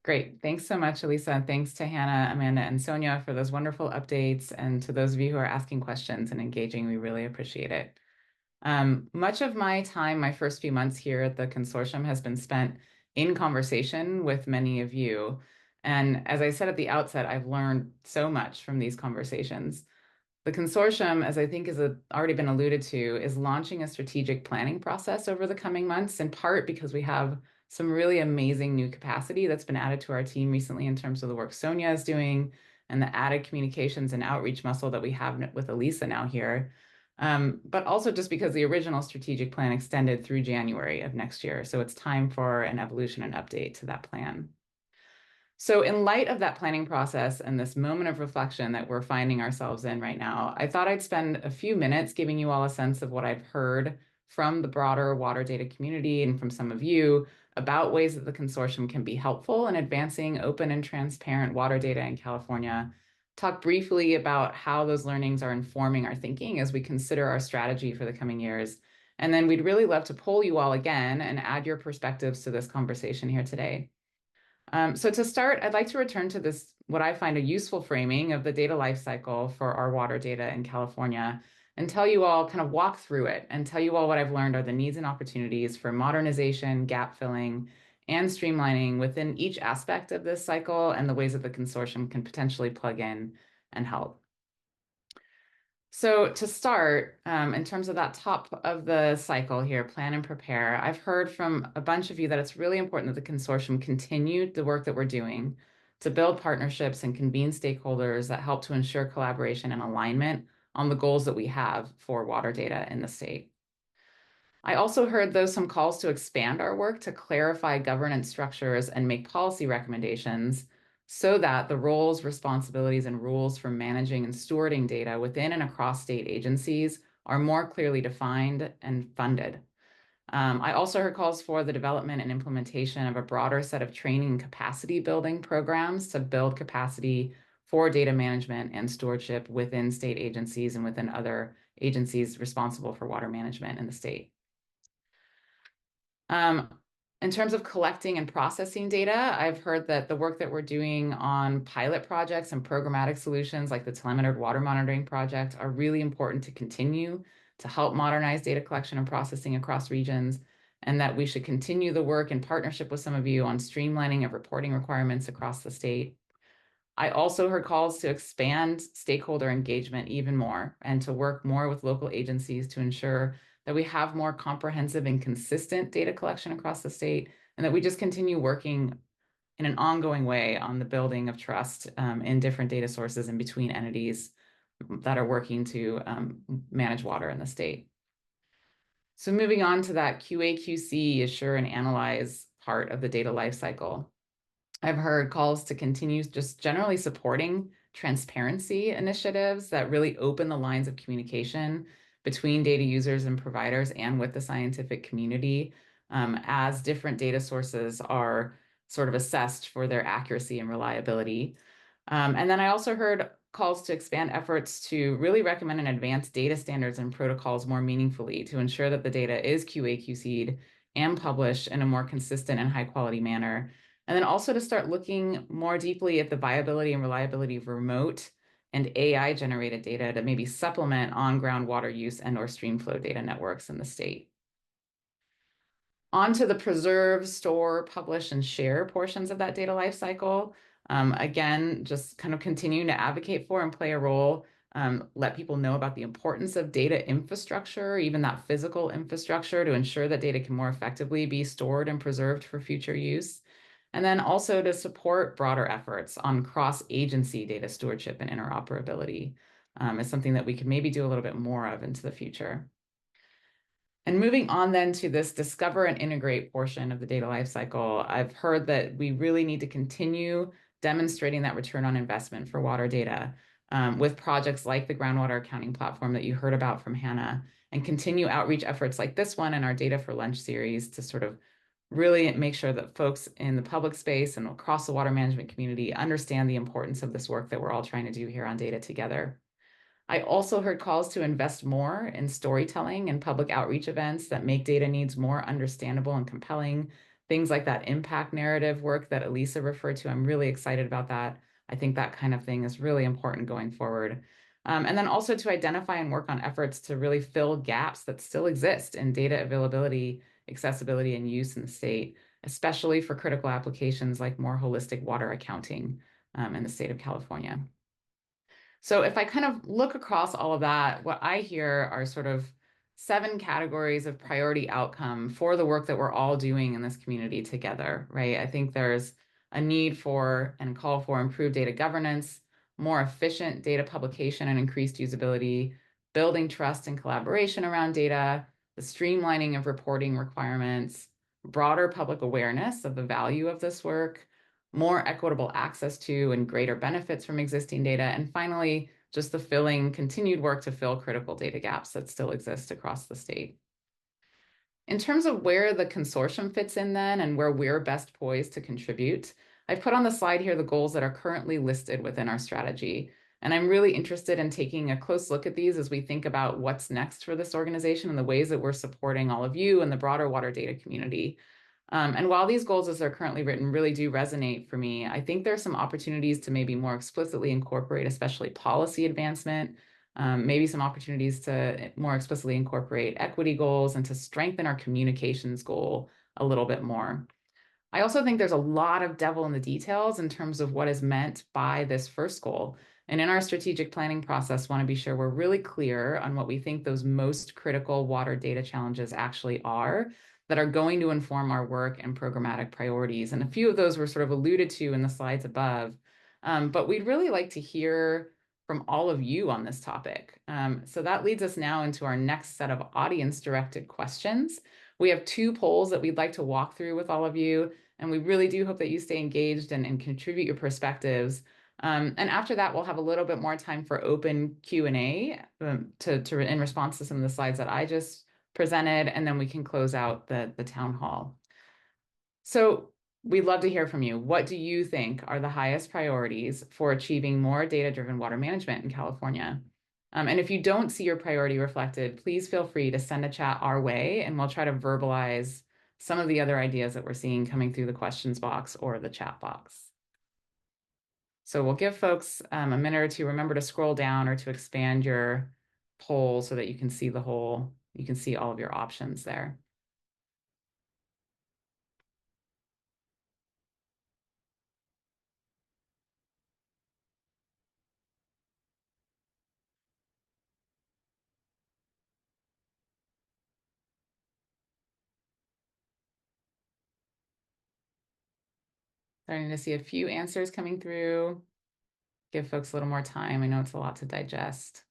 Great. Thanks so much, Elisa. And thanks to Hannah, Amanda, and Sonia for those wonderful updates. And to those of you who are asking questions and engaging, we really appreciate it. Much of my time, my first few months here at the consortium, has been spent in conversation with many of you. And as I said at the outset, I've learned so much from these conversations. The consortium, as I think has already been alluded to, is launching a strategic planning process over the coming months, in part because we have some really amazing new capacity that's been added to our team recently in terms of the work Sonia is doing and the added communications and outreach muscle that we have with Elisa now here. But also just because the original strategic plan extended through January of next year. So it's time for an evolution and update to that plan. So in light of that planning process and this moment of reflection that we're finding ourselves in right now, I thought I'd spend a few minutes giving you all a sense of what I've heard from the broader water data community and from some of you about ways that the consortium can be helpful in advancing open and transparent water data in California. Talk briefly about how those learnings are informing our thinking as we consider our strategy for the coming years. And then we'd really love to poll you all again and add your perspectives to this conversation here today. So to start, I'd like to return to this, what I find a useful framing of the data lifecycle for our water data in California, and tell you all, kind of walk through it and tell you all what I've learned are the needs and opportunities for modernization, gap filling, and streamlining within each aspect of this cycle and the ways that the consortium can potentially plug in and help. So to start, in terms of that top of the cycle here, plan and prepare, I've heard from a bunch of you that it's really important that the consortium continue the work that we're doing to build partnerships and convene stakeholders that help to ensure collaboration and alignment on the goals that we have for water data in the state. I also heard some calls to expand our work to clarify governance structures and make policy recommendations so that the roles, responsibilities, and rules for managing and stewarding data within and across state agencies are more clearly defined and funded. I also heard calls for the development and implementation of a broader set of training and capacity building programs to build capacity for data management and stewardship within state agencies and within other agencies responsible for water management in the state. In terms of collecting and processing data, I've heard that the work that we're doing on pilot projects and programmatic solutions like the telemetered water monitoring project are really important to continue to help modernize data collection and processing across regions, and that we should continue the work in partnership with some of you on streamlining of reporting requirements across the state. I also heard calls to expand stakeholder engagement even more and to work more with local agencies to ensure that we have more comprehensive and consistent data collection across the state, and that we just continue working in an ongoing way on the building of trust in different data sources and between entities that are working to manage water in the state. So moving on to that QA/QC, assure and analyze part of the data lifecycle. I've heard calls to continue just generally supporting transparency initiatives that really open the lines of communication between data users and providers and with the scientific community as different data sources are sort of assessed for their accuracy and reliability. And then I also heard calls to expand efforts to really recommend and advance data standards and protocols more meaningfully to ensure that the data is QA/QC'd and published in a more consistent and high quality manner. And then also to start looking more deeply at the viability and reliability of remote and AI generated data to maybe supplement on groundwater use and or streamflow data networks in the state. On to the preserve, store, publish, and share portions of that data lifecycle. Again, just kind of continuing to advocate for and play a role, let people know about the importance of data infrastructure, even that physical infrastructure, to ensure that data can more effectively be stored and preserved for future use. And then also to support broader efforts on cross-agency data stewardship and interoperability is something that we could maybe do a little bit more of into the future. And moving on then to this discover and integrate portion of the data lifecycle, I've heard that we really need to continue demonstrating that return on investment for water data with projects like the Groundwater Accounting Platform that you heard about from Hannah, and continue outreach efforts like this one and our Data for Lunch series to sort of really make sure that folks in the public space and across the water management community understand the importance of this work that we're all trying to do here on data together. I also heard calls to invest more in storytelling and public outreach events that make data needs more understandable and compelling. Things like that impact narrative work that Elisa referred to. I'm really excited about that. I think that kind of thing is really important going forward. And then also to identify and work on efforts to really fill gaps that still exist in data availability, accessibility, and use in the state, especially for critical applications like more holistic water accounting in the state of California. So if I kind of look across all of that, what I hear are sort of 7 categories of priority outcome for the work that we're all doing in this community together, right? I think there's a need for and call for improved data governance, more efficient data publication and increased usability, building trust and collaboration around data, the streamlining of reporting requirements, broader public awareness of the value of this work, more equitable access to and greater benefits from existing data, and finally, just the continued work to fill critical data gaps that still exist across the state. In terms of where the consortium fits in then and where we're best poised to contribute, I've put on the slide here the goals that are currently listed within our strategy. And I'm really interested in taking a close look at these as we think about what's next for this organization and the ways that we're supporting all of you and the broader water data community. And while these goals as they're currently written really do resonate for me, I think there are some opportunities to maybe more explicitly incorporate, especially policy advancement, maybe some opportunities to more explicitly incorporate equity goals and to strengthen our communications goal a little bit more. I also think there's a lot of devil in the details in terms of what is meant by this first goal. And in our strategic planning process, want to be sure we're really clear on what we think those most critical water data challenges actually are that are going to inform our work and programmatic priorities. And a few of those were sort of alluded to in the slides above. But we'd really like to hear from all of you on this topic. So that leads us now into our next set of audience-directed questions. We have 2 polls that we'd like to walk through with all of you, and we really do hope that you stay engaged and contribute your perspectives. And after that, we'll have a little bit more time for open Q&A in response to some of the slides that I just presented, and then we can close out the town hall. So we'd love to hear from you. What do you think are the highest priorities for achieving more data-driven water management in California? And if you don't see your priority reflected, please feel free to send a chat our way, and we'll try to verbalize some of the other ideas that we're seeing coming through the questions box or the chat box. So we'll give folks a minute or two. Remember to scroll down or to expand your poll so that you can see you can see all of your options there. Starting to see a few answers coming through. Give folks a little more time. I know it's a lot to digest.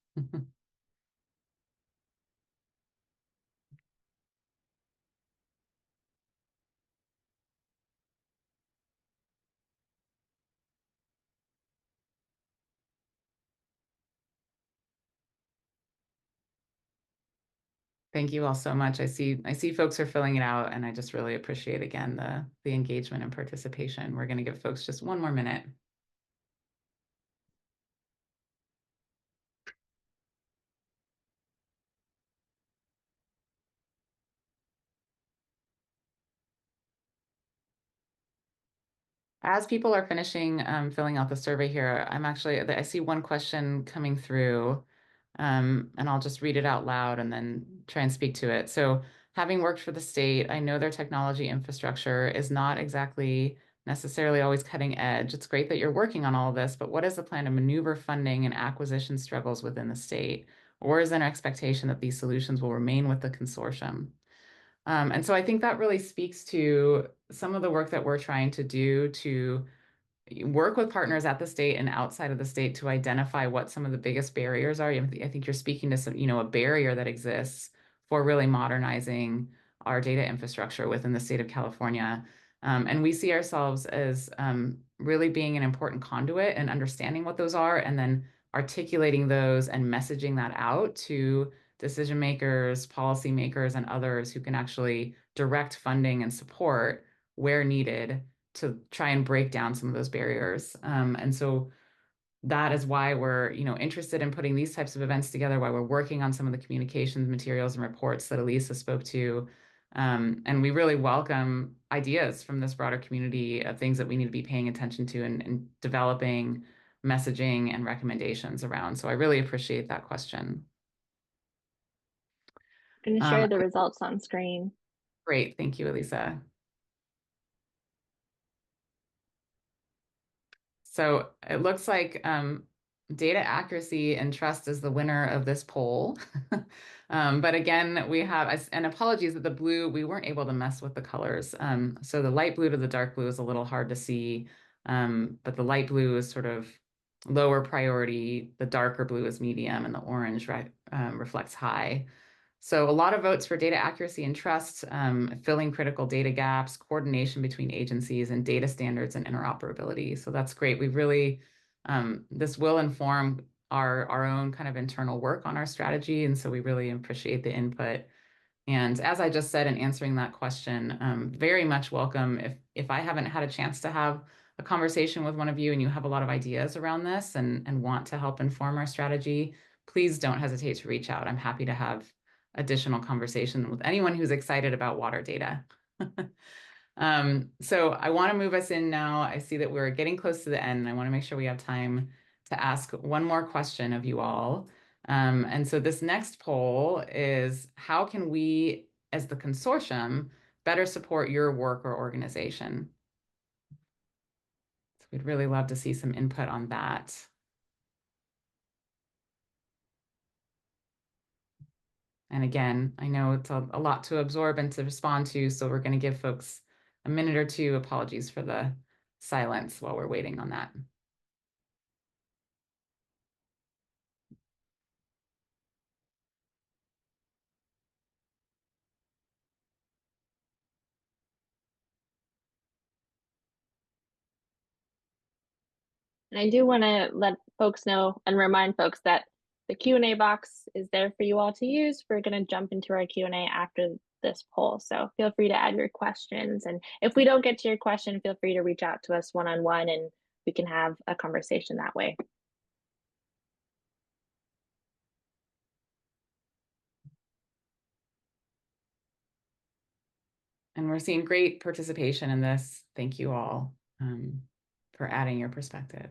Thank you all so much. I see folks are filling it out, and I just really appreciate again the engagement and participation. We're going to give folks just one more minute. As people are finishing filling out the survey here, I see one question coming through, and I'll just read it out loud and then try and speak to it. So, having worked for the state, I know their technology infrastructure is not exactly necessarily always cutting edge. It's great that you're working on all of this, but what is the plan to maneuver funding and acquisition struggles within the state? Or is there an expectation that these solutions will remain with the consortium? And so I think that really speaks to some of the work that we're trying to do to work with partners at the state and outside of the state to identify what some of the biggest barriers are. I think you're speaking to some, a barrier that exists for really modernizing our data infrastructure within the state of California. And we see ourselves as really being an important conduit and understanding what those are, and then articulating those and messaging that out to decision makers, policymakers, and others who can actually direct funding and support where needed to try and break down some of those barriers. And so that is why we're, interested in putting these types of events together, why we're working on some of the communications materials and reports that Elisa spoke to. And we really welcome ideas from this broader community of things that we need to be paying attention to and developing messaging and recommendations around. So I really appreciate that question. I'm going to share the results on screen. Great. Thank you, Elisa. So it looks like data accuracy and trust is the winner of this poll. But again, we have, and apologies that the blue, we weren't able to mess with the colors. So the light blue to the dark blue is a little hard to see, but the light blue is sort of lower priority, the darker blue is medium, and the orange reflects high. So a lot of votes for data accuracy and trust, filling critical data gaps, coordination between agencies, and data standards and interoperability. So that's great. We really, this will inform our own kind of internal work on our strategy. And so we really appreciate the input. And as I just said in answering that question, very much welcome if I haven't had a chance to have a conversation with one of you and you have a lot of ideas around this and want to help inform our strategy, please don't hesitate to reach out. I'm happy to have additional conversation with anyone who's excited about water data. So I want to move us in now. I see that we're getting close to the end, and I want to make sure we have time to ask one more question of you all. And so this next poll is, how can we, as the consortium, better support your work or organization? So we'd really love to see some input on that. And again, I know it's a lot to absorb and to respond to, so we're going to give folks a minute or two. Apologies for the silence while we're waiting on that. And I do want to let folks know and remind folks that the Q&A box is there for you all to use. We're going to jump into our Q&A after this poll. So feel free to add your questions. And if we don't get to your question, feel free to reach out to us one-on-one and we can have a conversation that way. And we're seeing great participation in this. Thank you all for adding your perspective.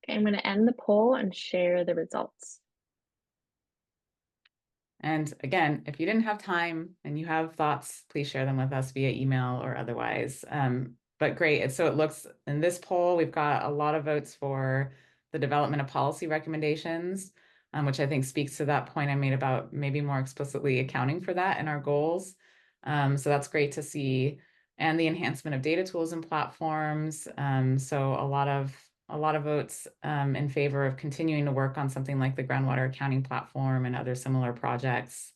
Okay, I'm going to end the poll and share the results. And again, if you didn't have time and you have thoughts, please share them with us via email or otherwise. But great. So it looks in this poll, we've got a lot of votes for the development of policy recommendations, which I think speaks to that point I made about maybe more explicitly accounting for that in our goals. So that's great to see. And the enhancement of data tools and platforms. So a lot of votes in favor of continuing to work on something like the Groundwater Accounting Platform and other similar projects.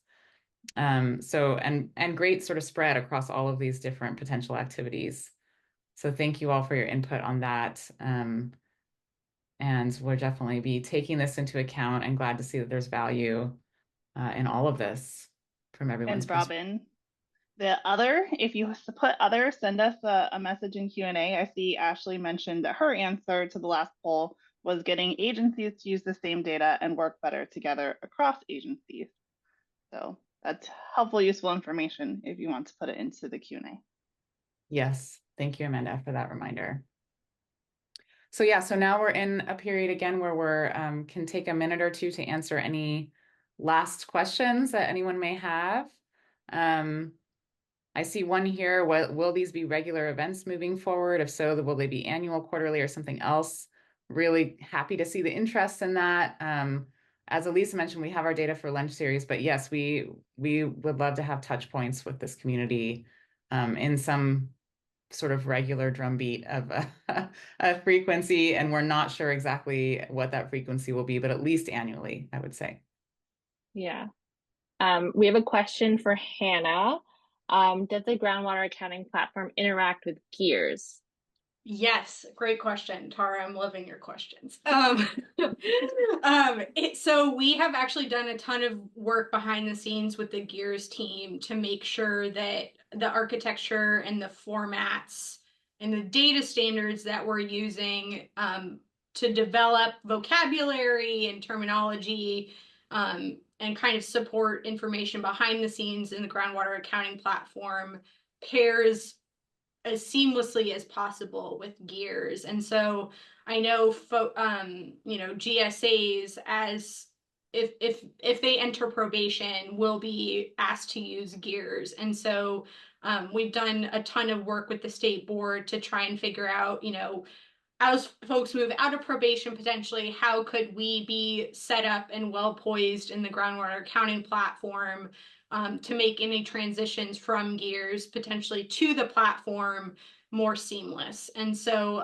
So great sort of spread across all of these different potential activities. So thank you all for your input on that. And we'll definitely be taking this into account and glad to see that there's value in all of this from everyone's And perspective. Robyn, if you put other, send us a message in Q&A. I see Ashley mentioned that her answer to the last poll was getting agencies to use the same data and work better together across agencies. So that's helpful, useful information if you want to put it into the Q&A. Yes, thank you, Amanda, for that reminder. So yeah, so now we're in a period again where we're can take a minute or two to answer any last questions that anyone may have. I see one here. Will these be regular events moving forward? If so, will they be annual, quarterly, or something else? Really happy to see the interest in that. As Elisa mentioned, we have our data for lunch series, but yes, we would love to have touch points with this community in some sort of regular drumbeat of a frequency, and we're not sure exactly what that frequency will be, but at least annually, I would say. Yeah. We have a question for Hannah. Does the Groundwater Accounting Platform interact with GEARS? Yes, great question, Tara. I'm loving your questions. So we have actually done a ton of work behind the scenes with the GEARS team to make sure that the architecture and the formats and the data standards that we're using to develop vocabulary and terminology and kind of support information behind the scenes in the Groundwater Accounting Platform pairs as seamlessly as possible with GEARS. And so I know GSAs, as if they enter probation, will be asked to use GEARS. And so we've done a ton of work with the state board to try and figure out, as folks move out of probation potentially, how could we be set up and well poised in the Groundwater Accounting Platform to make any transitions from GEARS potentially to the platform more seamless. And so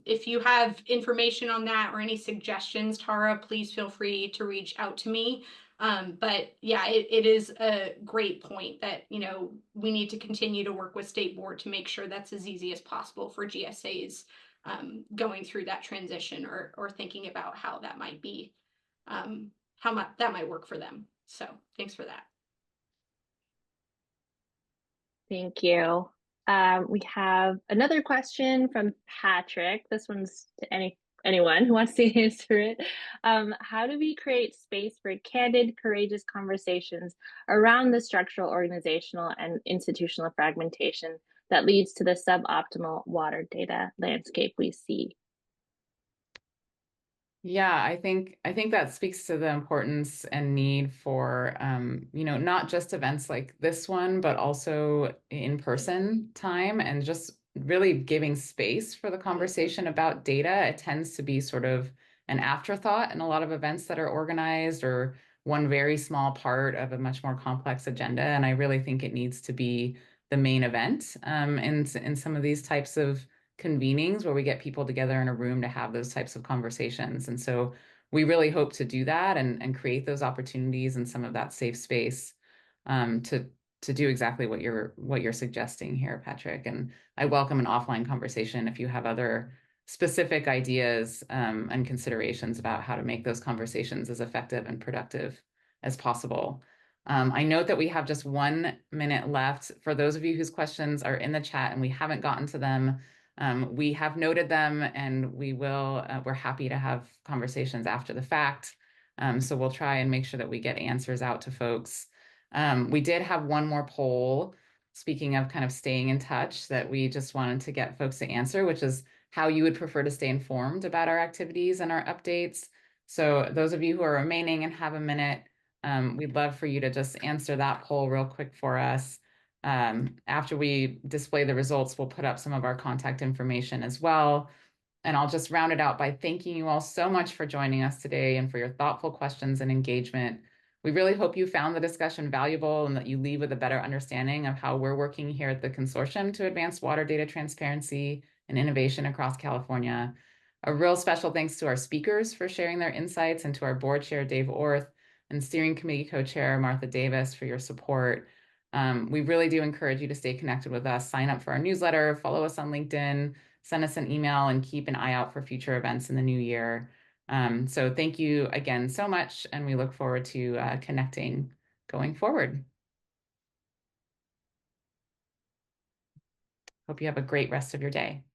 if you have information on that or any suggestions, Tara, please feel free to reach out to me. But yeah, it is a great point that, we need to continue to work with state board to make sure that's as easy as possible for GSAs going through that transition or thinking about how that might be, how much that might work for them. So thanks for that. Thank you. We have another question from Patrick. This one's to anyone who wants to answer it. How do we create space for candid, courageous conversations around the structural, organizational, and institutional fragmentation that leads to the suboptimal water data landscape we see? Yeah, I think that speaks to the importance and need for not just events like this one, but also in-person time and just really giving space for the conversation about data. It tends to be sort of an afterthought in a lot of events that are organized or one very small part of a much more complex agenda. And I really think it needs to be the main event in some of these types of convenings where we get people together in a room to have those types of conversations. And so we really hope to do that and create those opportunities and some of that safe space to do exactly what you're suggesting here, Patrick. And I welcome an offline conversation if you have other specific ideas and considerations about how to make those conversations as effective and productive as possible. I note that we have just 1 minute left. For those of you whose questions are in the chat and we haven't gotten to them, we have noted them and we're happy to have conversations after the fact. So we'll try and make sure that we get answers out to folks. We did have one more poll, speaking of kind of staying in touch, that we just wanted to get folks to answer, which is how you would prefer to stay informed about our activities and our updates. So those of you who are remaining and have a minute, we'd love for you to just answer that poll real quick for us. After we display the results, we'll put up some of our contact information as well. And I'll just round it out by thanking you all so much for joining us today and for your thoughtful questions and engagement. We really hope you found the discussion valuable and that you leave with a better understanding of how we're working here at the Consortium to advance water data transparency and innovation across California. A real special thanks to our speakers for sharing their insights and to our board chair, Dave Orth, and steering committee co-chair, Martha Davis, for your support. We really do encourage you to stay connected with us, sign up for our newsletter, follow us on LinkedIn, send us an email and keep an eye out for future events in the new year. So thank you again so much, and we look forward to connecting going forward. Hope you have a great rest of your day.